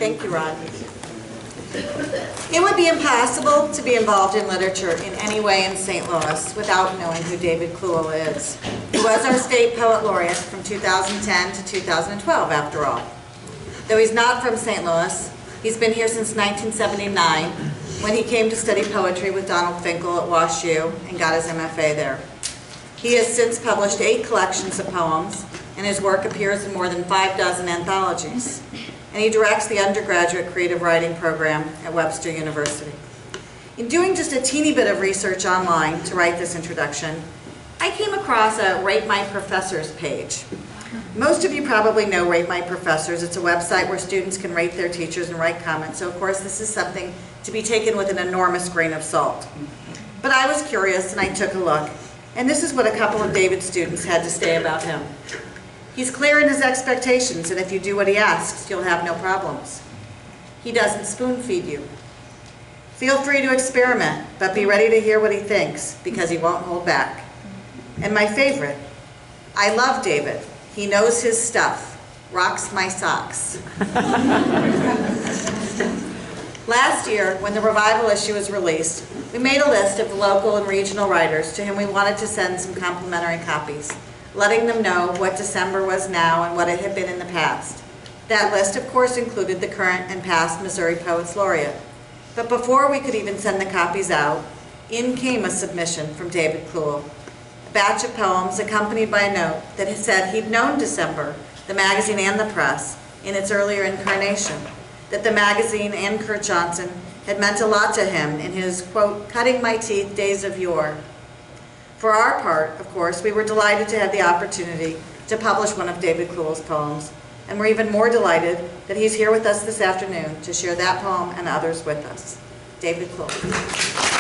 Thank you, Ron. It would be impossible to be involved in literature in any way in St. Louis without knowing who David Clewell is. He was our state poet laureate from 2010 to 2012, after all. Though he's not from St. Louis, he's been here since 1979, when he came to study poetry with Donald Finkel at Wash U and got his MFA there. He has since published 8 collections of poems, and his work appears in more than 6 anthologies. And he directs the undergraduate creative writing program at Webster University. In doing just a teeny bit of research online to write this introduction, I came across a Rate My Professors page. Most of you probably know Rate My Professors. It's a website where students can rate their teachers and write comments, so of course this is something to be taken with an enormous grain of salt. But I was curious and I took a look, and this is what a couple of David's students had to say about him. He's clear in his expectations, and if you do what he asks, you'll have no problems. He doesn't spoon feed you. Feel free to experiment, but be ready to hear what he thinks, because he won't hold back. And my favorite, I love David. He knows his stuff. Rocks my socks. Last year, when the Revival issue was released, we made a list of the local and regional writers to whom we wanted to send some complimentary copies, letting them know what December was now and what it had been in the past. That list, of course, included the current and past Missouri Poets Laureate. But before we could even send the copies out, in came a submission from David Clewell, a batch of poems accompanied by a note that said he'd known December, the magazine and the press, in its earlier incarnation, that the magazine and Kurt Johnson had meant a lot to him in his, quote, cutting my teeth days of yore. For our part, of course, we were delighted to have the opportunity to publish one of David Clewell's poems, and we're even more delighted that he's here with us this afternoon to share that poem and others with us. David Clewell.